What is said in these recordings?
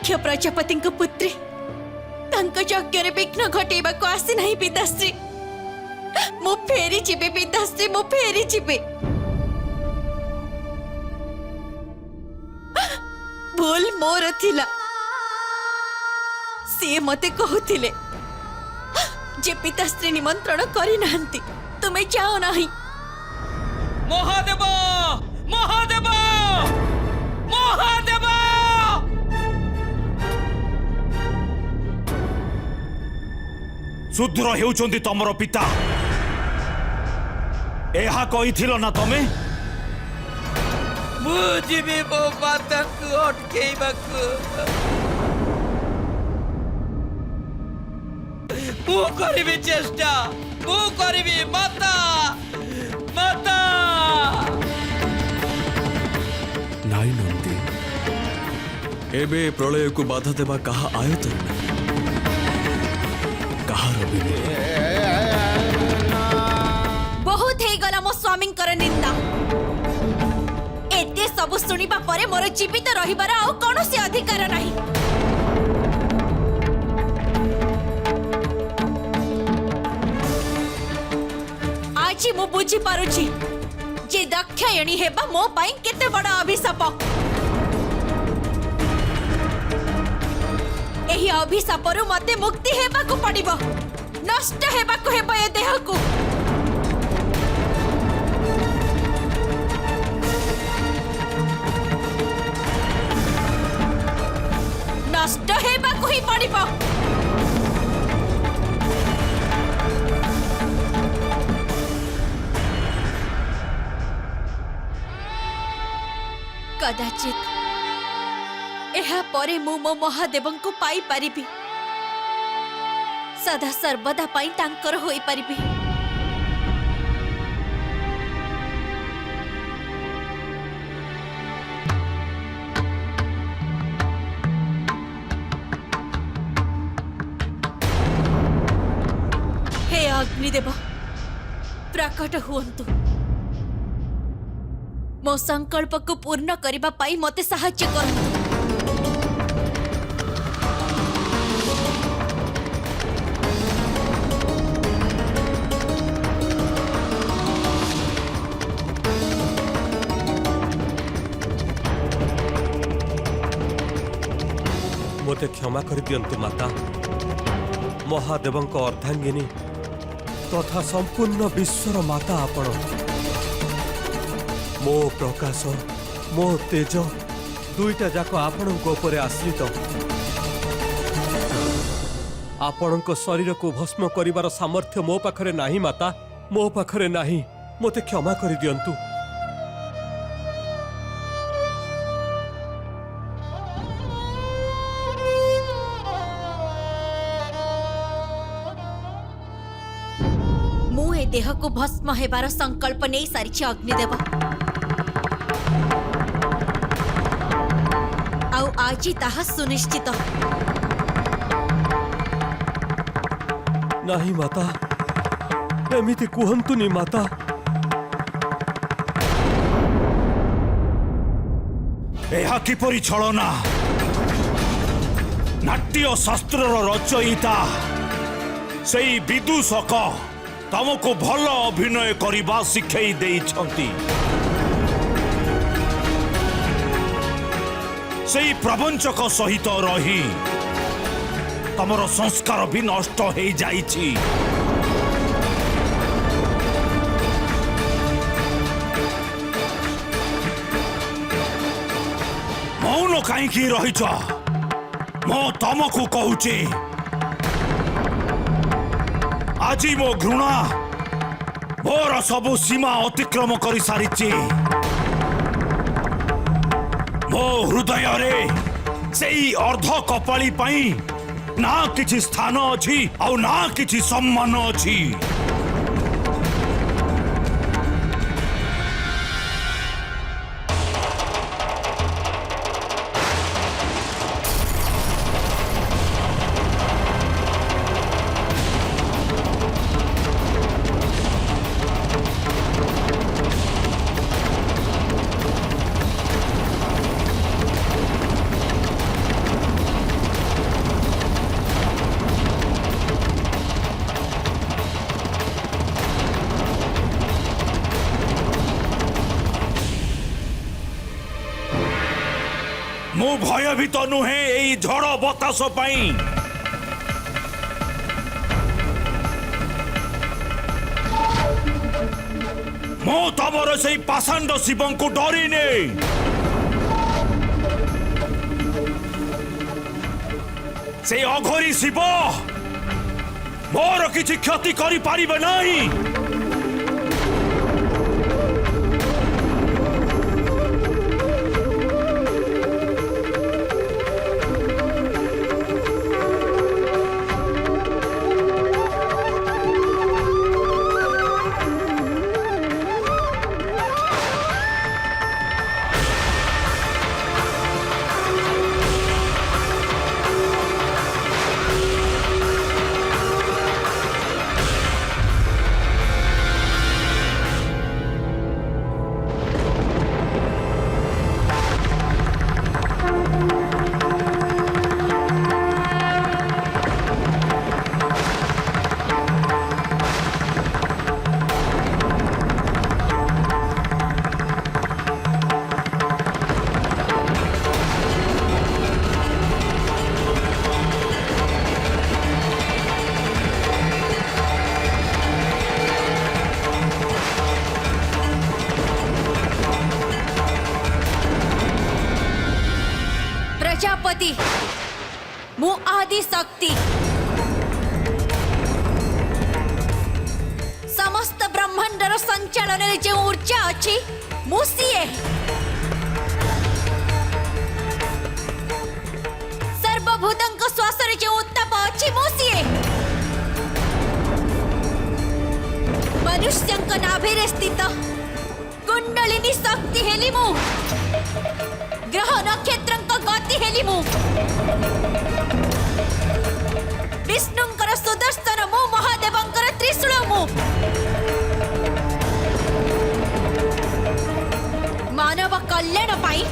दक्ष प्रजापति पुत्री यज्ञ विघ्न घटेबा को आसी नहीं पिताश्री। मु फेरी जीवे पिताश्री, मु फेरी जीवे। भूल मोर थिला। सी मते कहूथिले जे पिताश्री निमंत्रण करी नाहंती, तुम्हें जाओ नहीं। महादेव महादेव महादेव शुद्र हेउचंदी तमरो पिता। एहा कहिथिलो ना तमे? मुझे मो माता को अटकेइबाकू मु करिबी चेष्टा, मु करिबी। माता माता नाई नंदी एबे प्रलय को बाधा देवा कहा आयतन में कहा बहुत हे गला मो स्वामी निंदा। एते सब सुनिबा परे मोर जीवित रहिबार आ कोनोसी अधिकार नाही। आज मु बुझी पारुची जे दक्षयणी हेबा मो पाई केते बड़ा अभिशाप। एही अभिशापरु मते मुक्ति हेबा को पड़िबो, नष्ट हेबा को हेबो ए देह को। नष्ट हेबा को ही पड़िबो। कदाचित एहा परे मु मो महादेवं को पाई परिबी, सदा सर्वदा पाई तांकर होई परिबी। हे अग्निदेव प्रकट हुअन्तु, मो संकल्प को पूर्ण करिबा पाई मते सहाय्य करन्तु। मोते क्षमा कर दियंतु माता। महादेवंक अर्धांगिनी तथा संपूर्ण विश्वर माता आपण। मो प्रकाश मो तेज दुईटा जाक आपणक उपरे आश्रित। आपणक शरीर को भस्म करिवार सामर्थ्य मो पाखरे नाही माता, मो पाखरे नाही। मोते क्षमा कर दियंतु। मु ए देह को भस्म हेबार संकल्प नहीं सारी अग्निदेव। आउ आज ताहा सुनिश्चित। नाही माता, एमिति कुहंतुनी माता। एहा किपरि छलना? नाट्य शास्त्र रचयिता सेई विदूषक तमको भल अभिनय करिबा शिखई देइछंती। सेई प्रवंचक सहित रही तमर संस्कार भी नष्ट हो जाइछि। मौन कहीं रहीच? मो तमको कहूची आज मो घृणा मोर सबु सीमा अतिक्रम कर सारी। मो हृदय रे सेई अर्ध कपाली पाई ना किछि स्थान अछि और ना किछि सम्मान अछि। मु भयभीत नुहे एई झड़ बतास पाई। मो तमर से पाषांड शिव को डरिने। से अघोरी शिव मोर किछि क्षति करि पारिबे नहीं। प्रजापति मु आदि शक्ति समस्त ब्रह्मांडर संचालन रे जो ऊर्जा अछि मु सीए। सर्वभूतंक श्वास रे जो उत्ताप अछि मु सीए। मनुष्यंक नाभि रे स्थित कुंडलिनी शक्ति हेली मु। ग्रह नक्षत्रंक गति हेली मु। विष्णुंकर सुदर्शन मु महादेवंकर त्रिशूल मु। मानव कल्याण पाई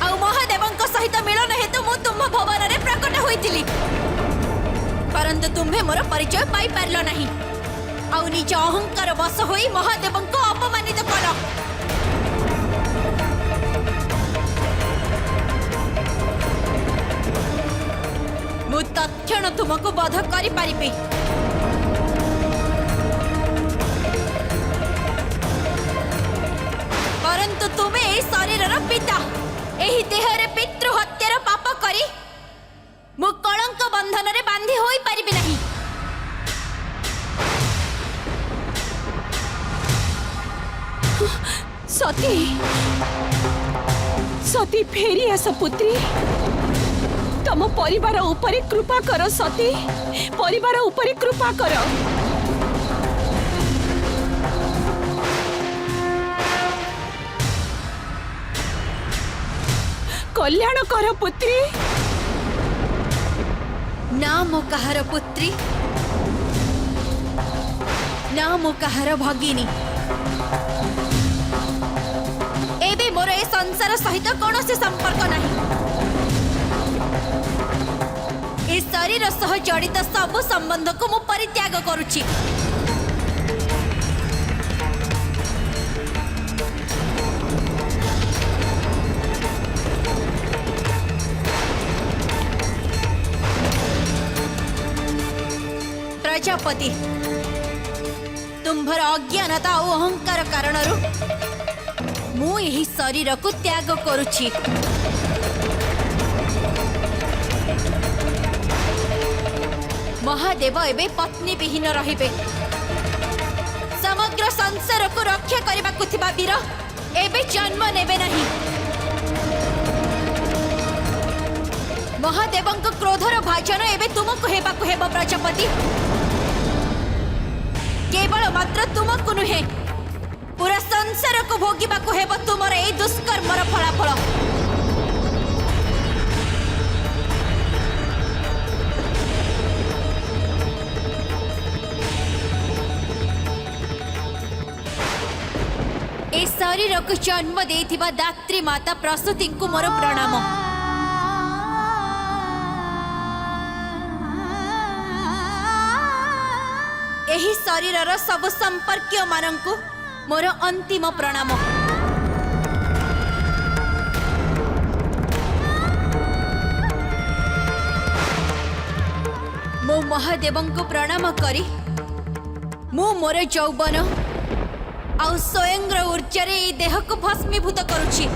आ महादेवंक सहित मिलन हेतु मु तुम भवन रे प्रकट होइतिली। परंतु तुम्हे मोर परिचय पाई पारलो नहीं। आ निज अहंकार वश होई महादेवंक अपमानित कर। मु तत्क्षण तुमको बध करि पारिबे। परंतु तुमे ए शरीरर पिता एही देहरे पितृ हत्यार पाप करी मु कलंक बंधन रे बांधी होई पारिबे नहीं। सती सती फेरी आस पुत्री। तम परिवार उपरे कृपा कर सती। परिवार उपरे कृपा कर। कल्याण कर पुत्री। ना मो कहार पुत्री ना मो कहार भगिनी। एबे मोर ए संसार सहित कौनसी संपर्क नहीं। ए शरीर सह जड़ित सब संबंध को मु परित्याग करुछि। प्रजापति तुम्भर अज्ञानता और अहंकार कारण मु यही शरीर को त्याग करुछि। महादेव एबे पत्नी विहीन रहिबे। समग्र संसार को रक्षा करबा को थिबा वीर एबे जन्म नेबे नहीं। महादेवंक क्रोधर भाजन एबे तुमको हेबा को हेबो प्रजापति। केवल मात्र तुमको नुहे पूरा संसार को भोगिबा को हेबो तुमर ए दुष्कर्मर फलाफल। ए शरीर को जन्म देथिबा दात्री माता प्रसूति को मोर प्रणाम। एही शरीरर सब संपर्कीय मानंकु मोर अंतिम प्रणाम। मो महादेव को प्रणाम करी मु मोर यौवन आउ स्वयं ऊर्जा देह को भस्मीभूत करुछि।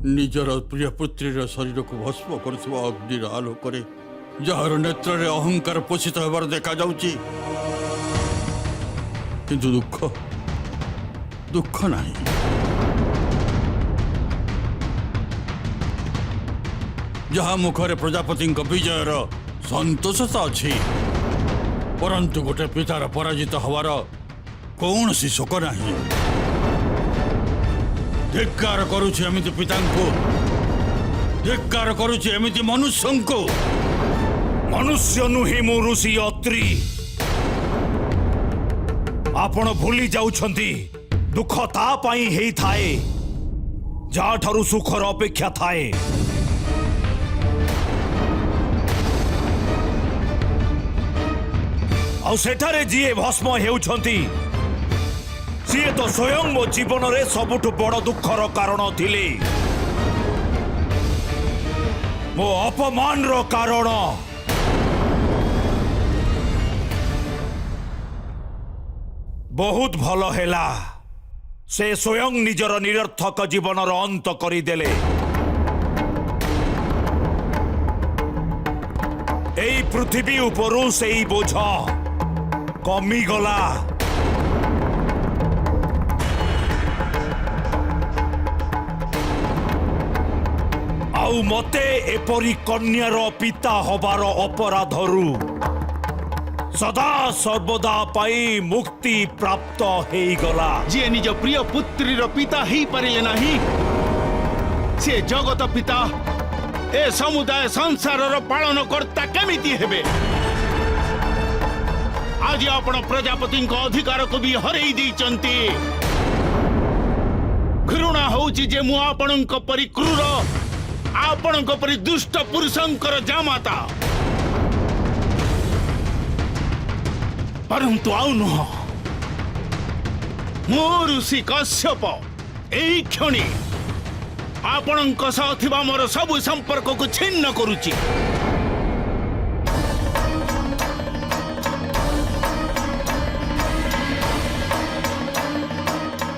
निजर प्रिय पुत्री शरीर को भस्म करुवा अग्नि आलोक जार नेत्र में अहंकार पोषित होबार देखा जाउची किंतु दुख दुख नहीं। जहाँ मुखरे प्रजापति विजयर संतोषता अच्छी परंतु गोटे पितार पराजित हवार कौन सी शोक नहीं। धिक्कार करुछि एमिति पितांको, धिक्कार करुछि एमिति मनुष्यंको। मनुष्य नुहे मो ऋषि अत्रि, आपण भूली जाउछंती दुख ता पाई हेई थाए जा ठारू सुखर अपेक्षा थाए। आ सेठारे जीए भस्म हेउछंती सीए तो स्वयं मो जीवन रे सबुठु बड़ दुखर कारण थिले, मो अपमान रो कारण। बहुत भल हेला से स्वयं निजर निरर्थक जीवन रो अंत करी देले। एई पृथ्वी उपरु सेई बोझ कमी गला। आउ मते एपरी कन्यार पिता हबार अपराधरु सदा सर्वदा पाई मुक्ति प्राप्त हेई गला। जे निज प्रिय पुत्रीर पिता ही पारिले नाही से जगत पिता ए समुदाय संसारर पालन कर्ता केमिति हेबे। आज आपण प्रजापति अधिकार को भी हरई दैचंती। घृणा होउची जे मु आपणक परि क्रूर आपणक परि दुष्ट पुरुषंकर जामाता, परंतु आउ नुह मो ऋषि कश्यप एई क्षणी आपणक सह थिबा मोर सबु संपर्क को छिन्न करूची।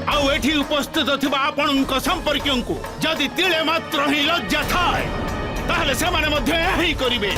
आउ एठी उपस्थित थिबा आपणक संपर्कियों को जदि तिले मात्र ही लज्जा थाए ତାହେଲେ ସେମାନେ ମଧ୍ୟ ଏହା ହିଁ କରିବେ।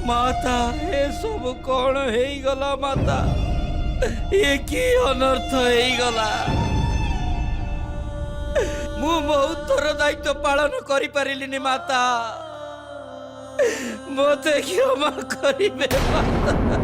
माता ए सब कौन है गला माता ये की अनर्थ है गला मु बहुत थोर दायित्व पालन करि परिलिनी माता मते क्षमा करिबे माता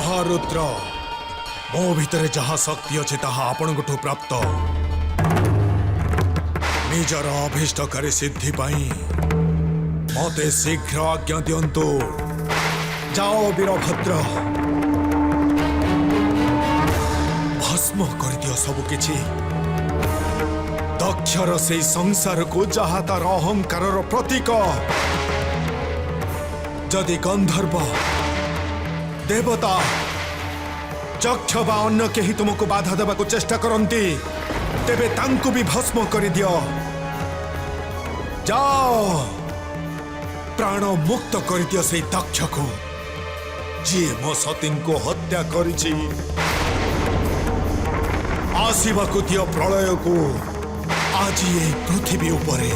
महारुद्र मो भितर जहा शक्ति अच्छे ताहा आपणठू प्राप्त निजर अभीष्टकारी सिद्धि पाई मते शीघ्र आज्ञा दियंतु। जाओ वीरभद्र भस्म कर दियो सब किछि दक्षर से संसार को जहा तार अहंकार प्रतीक। जदि गंधर्व देवता चक्ष बा अन्य केही तुमको बाधा देबाको चेष्टा करंती तेबे तांकु भी भस्म कर दियो। जाओ प्राण मुक्त कर दियो से दक्ष को जी मो सतीन को हत्या करिछि। आसीबाकु दियो प्रलय को आज ये पृथ्वी उपरे।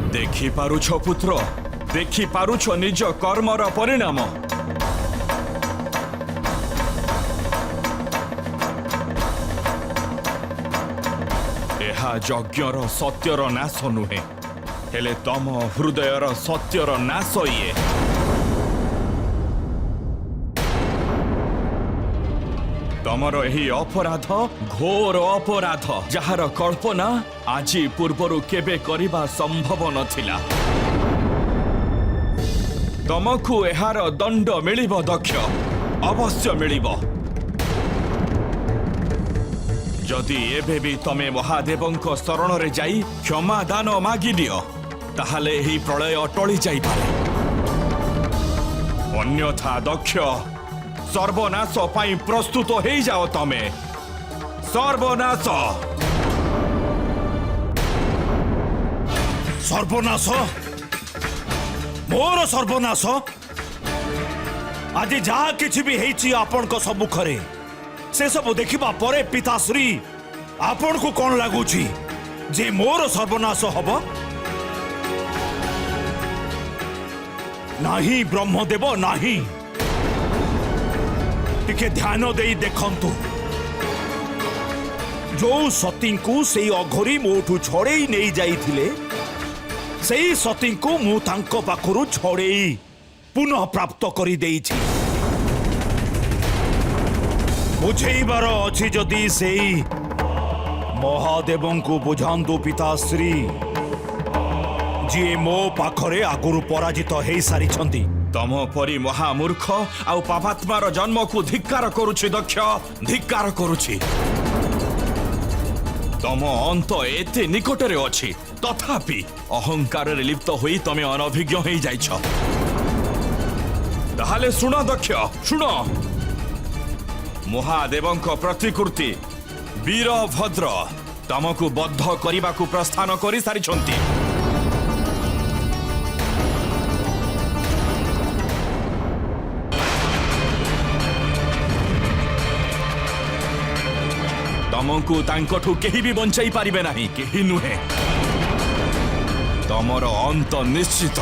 देखि पारुछ पुत्र, देखि पारुछ निज कर्मर परिणाम। एहा यज्ञर सत्यर नाश नुहे हेले तम हृदयर सत्यर नाश इए। तमर एही अपराध घोर अपराध जहार कल्पना आजी पूर्वरु केबे करिबा संभव नथिला। तमकु एहार दंड मिलिब दक्ष, अवश्य मिलिब। जदि एबे भी तमे महादेवंक शरण रे जाई क्षमा दान मागी दियो ताहाले एही प्रलय टळी जाई पारे। अन्यथा दक्ष सर्वनाश पाई प्रस्तुत हो जाओ तमे। सर्वनाश सर्वनाश मोर सर्वनाश आज जहा किछि भी हेछि आपण को सम्मुखरे से सब देखिबा परे पिताश्री आपण को कोन लागुछि जे मोर सर्वनाश हबो? नाही ब्रह्मदेव नाही। टिके ध्यान देई देखंतु जो सती को से अघोरी मोठू छड़ेई नहीं जाइथिले सेई सती को मु तांको पाखरु छड़ेई पुनः प्राप्त करी देइछि। बुझेइबार अछि जदि सेई महादेवं को बुझांतु पिताश्री जी मो पाखरे आगुरु पराजित हेई सारी छंती। तम परी महामूर्ख आउ पापात्मार जन्म को धिक्कार करुछि दक्ष, धिक्कार करुछि। तम अंत एते निकटरे अछि तथापि अहंकार रे लिप्त होई तमे अनभिज्ञ होई जाइछ। ताहाले सुन दक्ष सुन, महादेवंक प्रतिकृति वीरभद्र तमको बद्ध करिबाकू प्रस्थान करि सारिछंती। तमको तांकठू केही भी बंचाई पारिबे नाही, केही नुहे। तमर अंत निश्चित।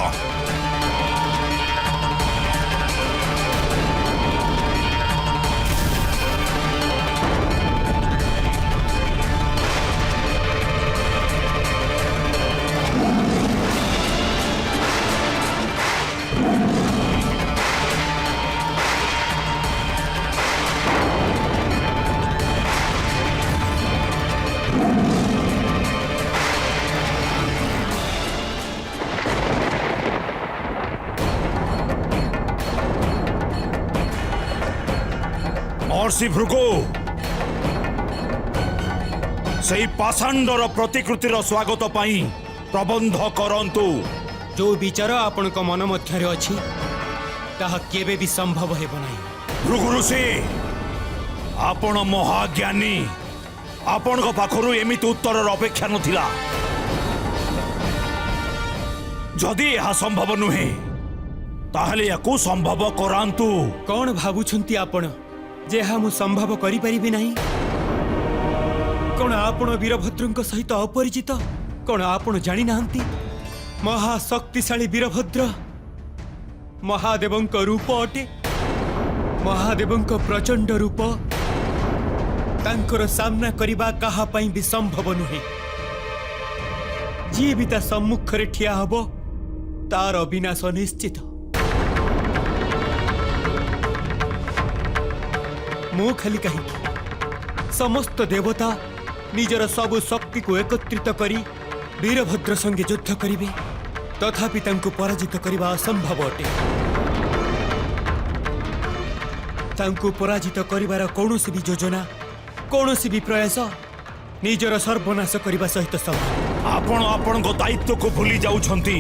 महर्षि भृगु सेई पाषांडर प्रतिकृतिर स्वागत पाई प्रबंध करंतु। जो विचार आपण को मन मध्य अछि ताहा केबे भी संभव हेबो नाही। भृगु ऋषि आपण महाज्ञानी, आपण को पाखरु एमिति उत्तर अपेक्षा नथिला। जदि यह संभव नुहे ताहले याकू संभव करांतु। कौन भाबुछंती आपण जे हम संभव करि परिबे नाही? कौन आपण वीरभद्रंक सहित अपरिचित? कौन आपण जानि नाहंती महाशक्तिशाली वीरभद्र महादेवंक रूप अटे। महादेवंक प्रचंड रूप तांकर सामना करिबा काहा पई भी संभव नुहे। जी भी ता सम्मुख रे ठिया हबो तार विनाश निश्चित। मु खाली कहीं समस्त देवता निजर सबु शक्ति को एकत्रित करी वीरभद्र संगे युद्ध करिवे, तथापि तांको पराजित करिबा असंभव अटे। तांको पराजित करिबार कौनसी भी योजना, कौनसी भी प्रयास निजर सर्वनाश करिबा सहित समान। आपण आपण दायित्व को भूली जाउछंती।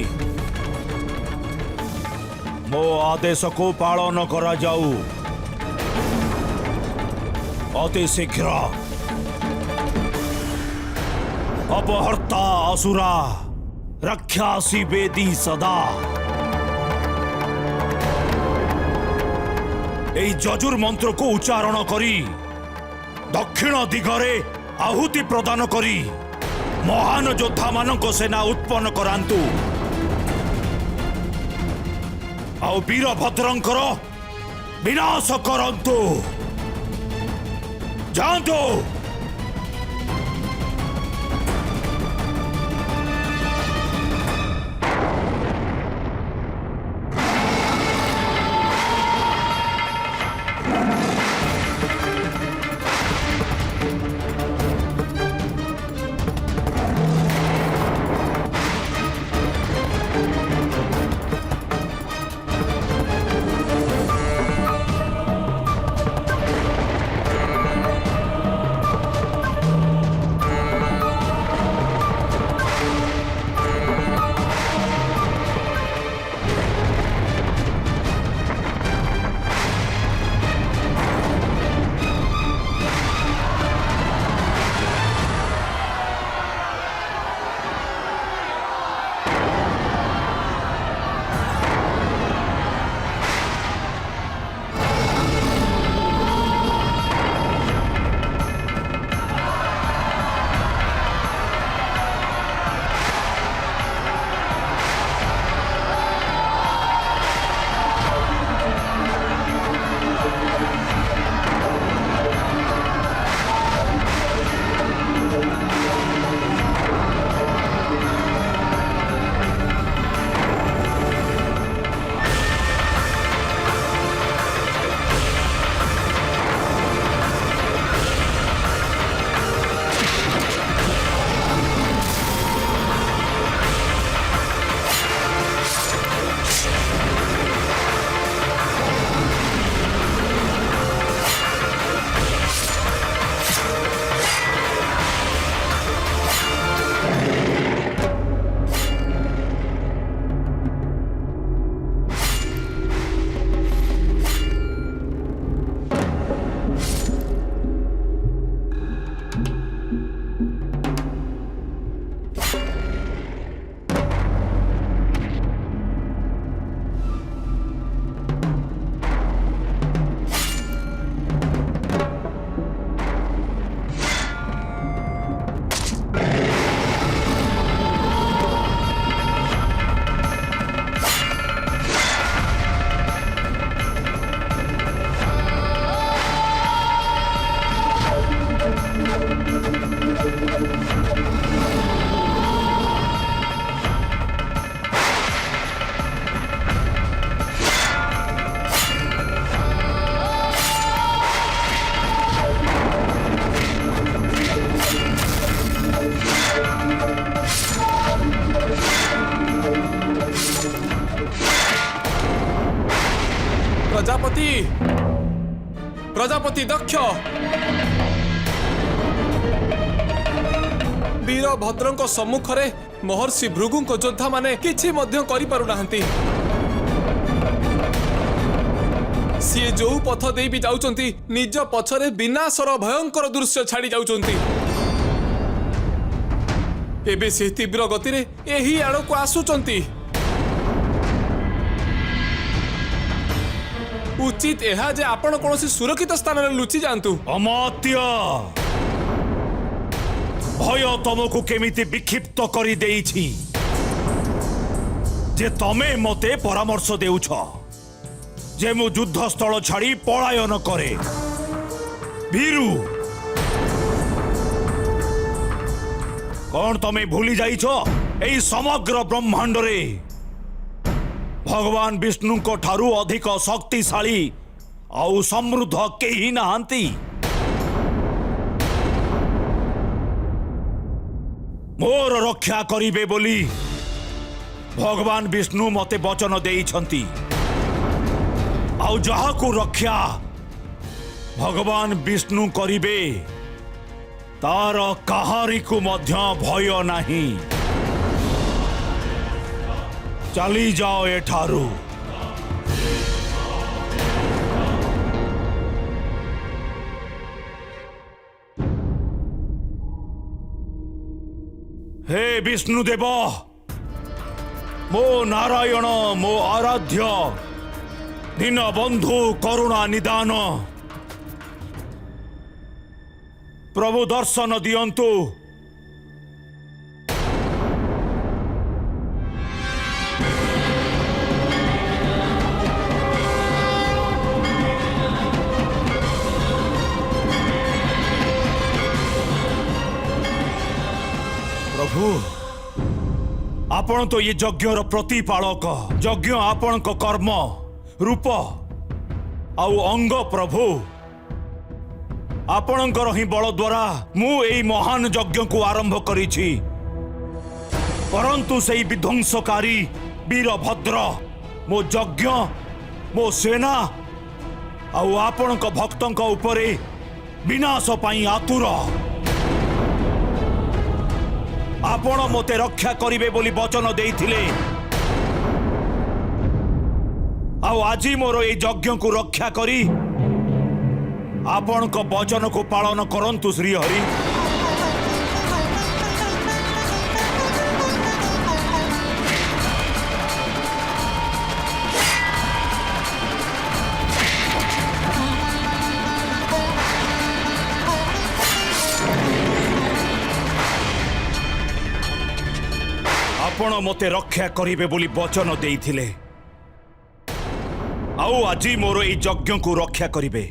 मो आदेश को पालन करा जाऊ। अति शीघ्र अपहर्ता असुरा रक्षासी वेदी सदा। এই যজুর মন্ত্র को उच्चारण करी दक्षिण दिगरे आहुति प्रदान करी महान योद्धा मानक सेना उत्पन्न करांतु। आउ वीरभद्रंकर विनाश करंतु। जांतु। प्रजापति प्रजापति दक्ष वीरभद्र सम्मुख रे महर्षि भृगु योद्धा माने किछि मध्य करि पारु नाहंती। सी जो पथ दे भी जाउचंती निज पछरे विनाशर भयंकर दृश्य छाड़ी जाउचंती। एबे से तीव्र गति रे एही आड़ को आसुचंती। उचित एहा जे आपण कोनोसी सुरक्षित स्थान रे लुचि जांतु। अमात्य भय तुमको केमिति विक्षिप्त करी देइछि जे तमे मते परामर्श देउछ जे मु युद्ध स्थल छाड़ी पलायन करे। भीरु कौन तमे भूली जाइछ एई समग्र ब्रह्मांड रे भगवान विष्णु को ठारू अधिक शक्तिशाली आउ समृद्ध केही नाहंती। मोर रक्षा करिबे बोली भगवान विष्णु मते वचन देइछंती आउ जहाकू रक्षा भगवान विष्णु करिबे तार काहारी को मध्य भय नहीं। चली जाओ एठारू। हे विष्णुदेव मो नारायण मो आराध्य दीन बंधु करुणा निदान प्रभु दर्शन दियंतु। प्रभु आपण तो ये यज्ञर प्रतिपालक यज्ञ आपण को कर्म रूप आउ अंग प्रभु आपणकर ही बल द्वारा मु एई महान यज्ञ को आरंभ करिछि परंतु सेई विध्वंसकारी वीरभद्र मो यज्ञ मो सेना आउ आपणक भक्तंक उपरे विनाश पाई आतुर। आपण मोते रक्षा करिवे बोली वचन देइथिले आउ आज मोर एई यज्ञ को रक्षा करी आपण को वचन को पालन करंतु श्री हरि। आपण मते रक्षा करिवे बोली वचन देइथिले आउ आज मोर एई यज्ञ को रक्षा करिवे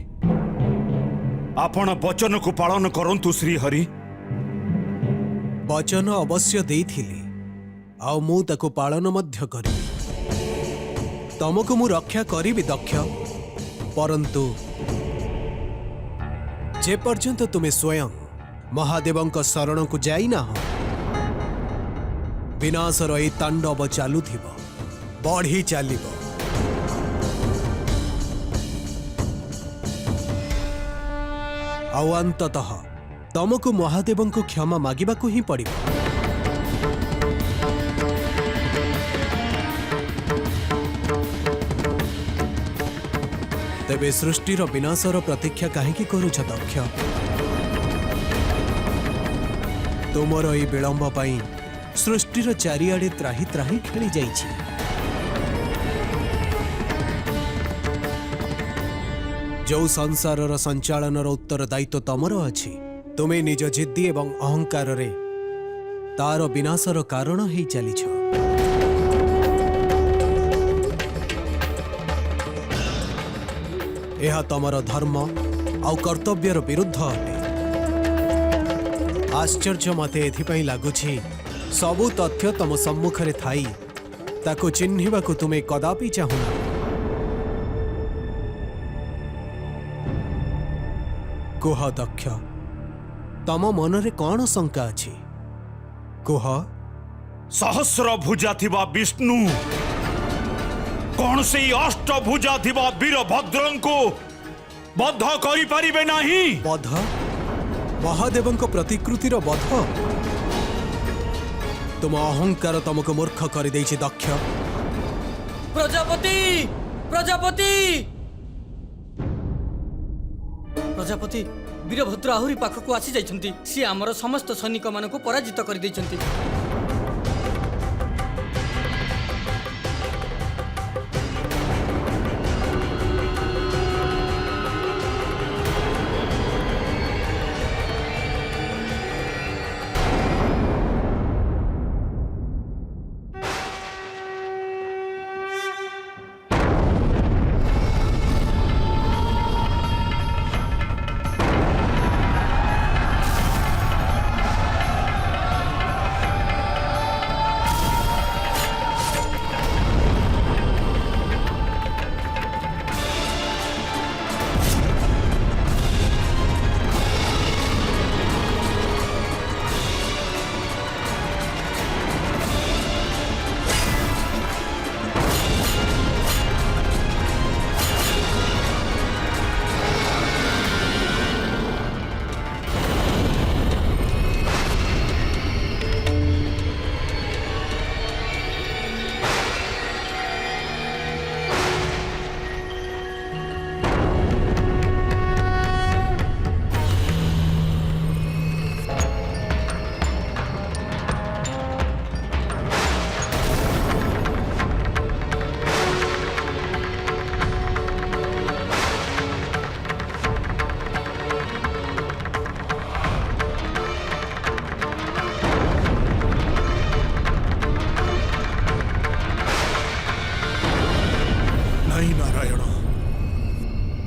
आपण वचन को पालन करंतु श्री हरि। वचन अवश्य देइथिले आउ मु ताको पालन मध्य करी तमको मु रक्षा करिबि दक्ष परंतु जे पर्यंत तुमे स्वयं महादेवंक शरण को जाई ना हो विनाशर ए तांडव चालुथिब बढ़ी चलिब। आउ अंततः तमको महादेवंको क्षमा मागिबाकू ही पड़िब। तेबे सृष्टिर विनाशर प्रतीक्षा काहेकि करूछ दक्ष? तुमर ए विलंब पाई सृष्टिर चारिआडे त्राही त्राही खेली जाइछि। जो संसारर संचालनर उत्तरदायित्व तमर अछि तुमे निज जिद्दी एवं अहंकार रे तार विनाशर कारण ही चलीछ। यह तमर धर्म आउ कर्तव्यर विरुद्ध अटे। आश्चर्य मते एथिपई लागुछि सबु तथ्य तम सम्मुखरे थाई ताको चिन्हिबाकू तुमे कदापि चाहुना। कुह दक्ष तम मनरे कौन शंका अछि कुह? सहस्र भुजा थिबा विष्णु कौन से अष्ट भुजा थिबा वीरभद्रंको बद्ध करि परिबे नाही? बध महादेवंको प्रतिकृतिर बध? तुम अहंकार तुमको मूर्ख कर देछि दक्ष। प्रजापति प्रजापति प्रजापति वीरभद्र आहुरी पाखक आसी जाइछन्ति सी आमर समस्त सैनिक मानक पराजित कर दैछन्ति।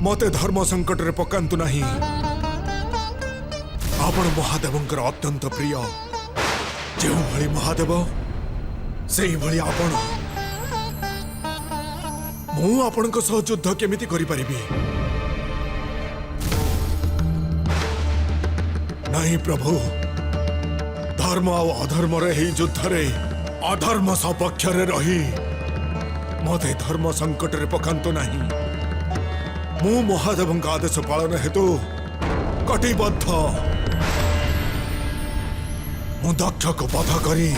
मते धर्म संकट रे पकांतु नहीं आपण महादेवंकर अत्यंत प्रिय जो भली महादेव से भली आपण मु आपण को सह युद्ध केमिति करि परिबी नहीं प्रभु धर्म और अधर्म रे ही युद्ध रे अधर्म सपक्ष रे रही मते धर्म संकट रे पकांतु नहीं मु महादेव आदेश पालन हेतु कटिबद्ध मु दक्ष को बध करी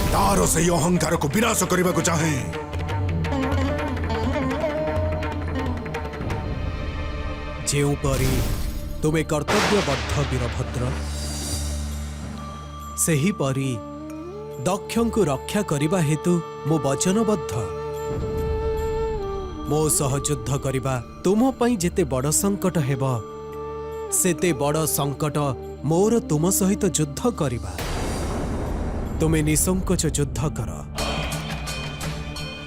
तार से अहंकार को विनाश करने को चाहे जेउपरी तुमे कर्तव्यबद्ध वीरभद्र सेही परी दक्षଙ୍କୁ रक्षा करिबा हेतु मो वचनबद्ध मो सह युद्ध करिबा तुम पई जेते बड़ संकट हेब सेते बड़ संकट मोर तुम सहित युद्ध करिबा तुमे निसंकोच युद्ध कर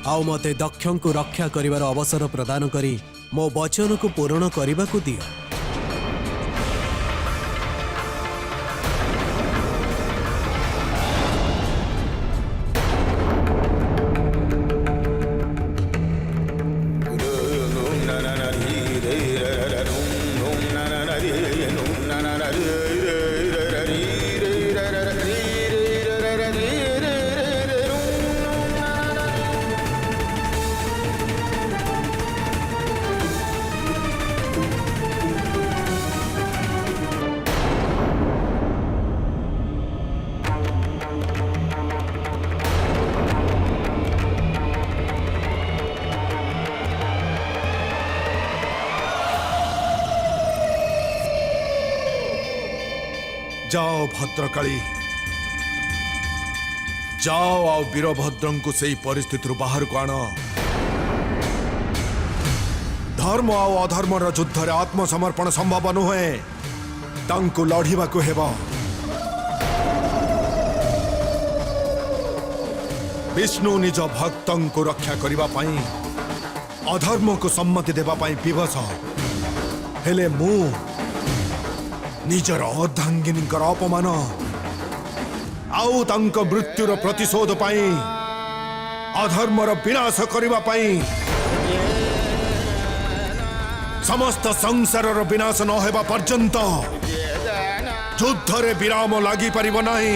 आउ मते दक्षଙ୍କୁ रक्षा करिबार अवसर प्रदान करी मो वचन को पूर्ण करने को दियो जाओ भद्रकाली जाओ आओ वीरभद्रं को सही परिस्थिति बाहर को आण धर्म आओ अधर्म युद्ध रे आत्मसमर्पण संभव नुहे तांको लढ़िबा को हेबा विष्णु निज भक्तों को रक्षा करिबा पाई अधर्म को सम्मति देबा पाई विवश हेले मु निजर अर्धांगिनी अपमान आउ तांक मृत्युर प्रतिशोध पाई अधर्मर विनाश करिबा पाई समस्त संसारर विनाश न हेबा पर्यंत युद्ध रे विराम लागि परिबो नाही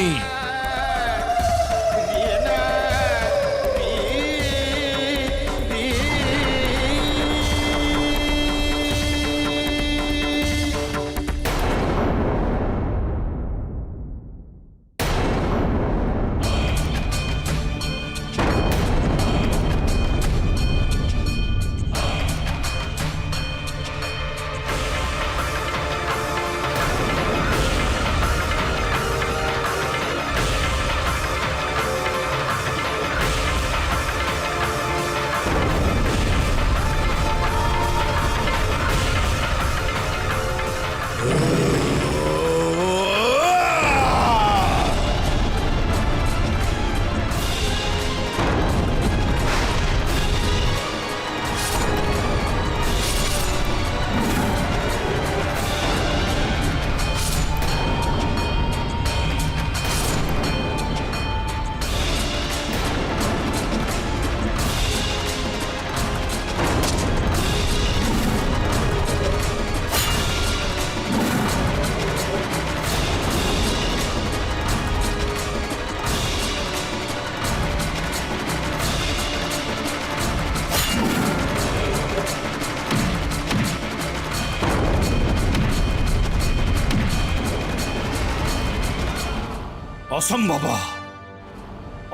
असंभव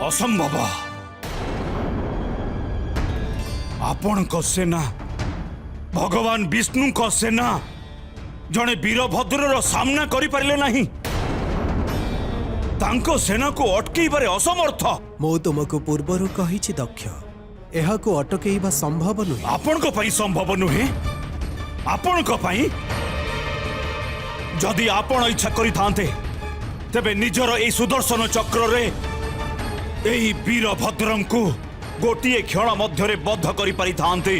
असंभव आपण को सेना भगवान विष्णु को सेना जड़े वीरभद्र सामना करि पारिले नहीं तांको सेना को अटकेबारे असमर्थ मो तुमको पूर्वरु कहिछि दक्ष एहा को अटकेइबा संभव नुहे आपण को पई संभव नुहे आपण को पई जदि आपण इच्छा करि थांते तेबे निजर ए सुदर्शन चक्र रे एई वीरभद्रं को गोटिए क्षण मध्य बद्ध करि पारि थांते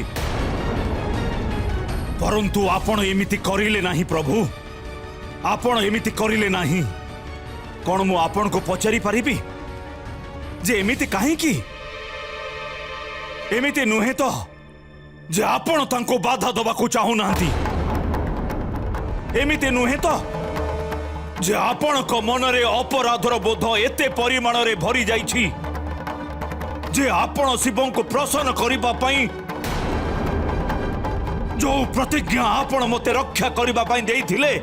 परंतु आपण एमिति करिले नाही प्रभु, आपण एमिति करिले नाही। कौन मु आपण को पचारि पारिबी जे एमिति काहे की? एमिति नुहे तो जे आपण तांको बाधा दबाकू चाहू नांती। एमिति नुहे तो जे आपण को मनरे अपराधर बोध एते परिमाण रे भरी जाइछि जे आपण शिवं को प्रसन्न करिबा पई जो प्रतिज्ञा आपण मते रक्षा करिबा पई देइथिले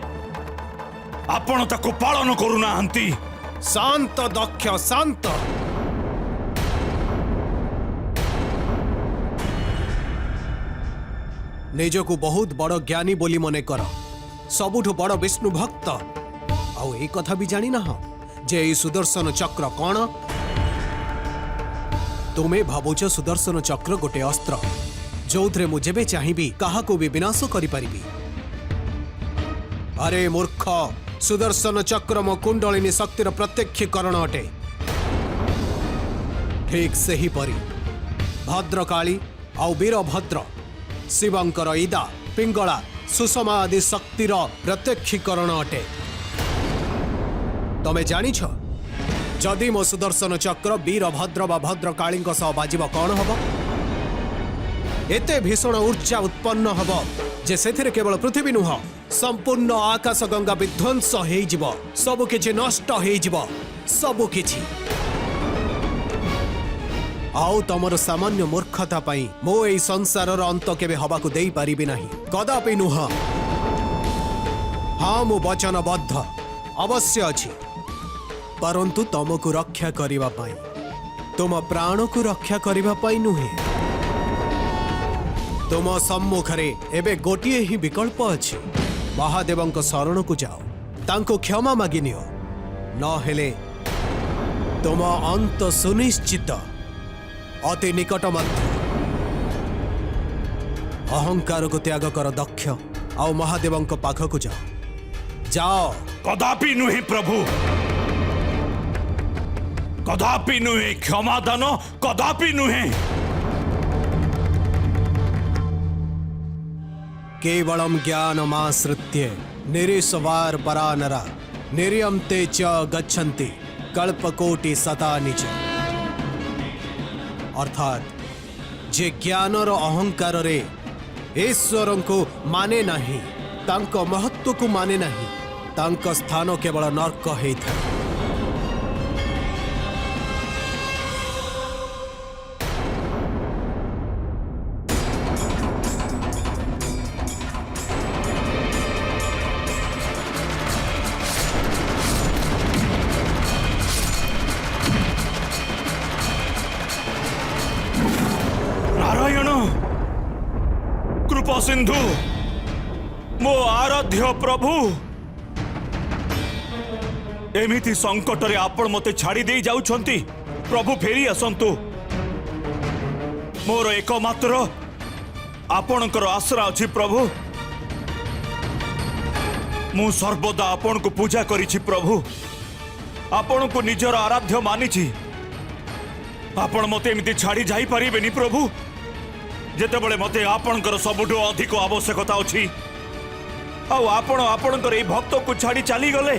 आपण ताको पालन करू नांती। शांत दक्ष शांत। निजको बहुत बड़ ज्ञानी बोली मने कर, सबुठु बड़ विष्णु भक्त। आउ ए कथा भी जानी ना जे ई सुदर्शन चक्र कौन? तुम्हें भावुच सुदर्शन चक्र गोटे अस्त्र जो थे मु जेबे चाहिबी काहाको भी विनाश करि परिबी। अरे मूर्ख, सुदर्शन चक्र मो कुंडलिनी शक्तिर प्रत्यक्षीकरण अटे। ठीक से ही परी भद्रकाली आउ वीरभद्र शिवंकर ईदा पिंगला सुषमा आदि शक्तिर प्रत्यक्षीकरण अटे। तमे जानिछ जदि मो सुदर्शन चक्र वीरभद्र बा भद्रकाली सह बाजिब कौन हब? एते भीषण ऊर्जा उत्पन्न हब जे सेथिरे केवल पृथ्वी नुह संपूर्ण आकाश गंगा विध्वंस हेइजिब, सब किछि नष्ट हेइजिब, सब किछि। आउ तमर सामान्य मूर्खता पाई मो एई संसारर अंत केबे हबाकू देई पारिबि नाही, कदापि नुह। हाँ मु वचनबद्ध अवश्य अछि, परंतु तुमको रक्षा करिबा पाई, तुम प्राण को रक्षा करिबा पाई नुहे। तुम सम्मुखरे एबे गोटिए ही विकल्प अछि, महादेवंक शरण को जाओ, तांको क्षमा मागी नियो, न हेले तुम अंत सुनिश्चित अति निकट मध्य। अहंकार को त्याग कर दक्ष, आओ महादेवंक पाख को जाओ, जाओ। कदापि नुहे प्रभु, कदापि नुहे, क्षमादान कदापि नुहे। केवलम ज्ञानमाश्रित्य निरीश्वार परानरा निर्यन्ते च गच्छन्ति कल्पकोटि शतानि च। अर्थात जे ज्ञानर अहंकार रे ईश्वर को माने नहीं, तांको महत्व को माने नहीं, तांको स्थान केवल नर्क हेइथा। नारायण कृपा सिंधु मो आराध्य प्रभु, एमिति संकट रे आपण मते छाड़ी दे जाउछंती। प्रभु फेरी आसंतु, मोर एकमात्र आपणकर आश्रा अछि प्रभु। मु सर्वदा आपण को पूजा करिछि प्रभु, आपण को निजर आराध्य मानिछि। आपण मते एमिति छाड़ी जाई परिबेनी प्रभु, जेतेबेले मते आपणकर सबुठु अधिक आवश्यकता अछि। आ आपण आपणकर ए भक्त को छाड़ी चली गले।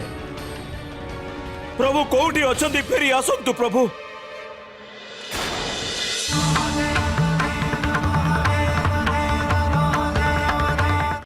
प्रभु कोउठी अछंती फेरी आसंतु प्रभु।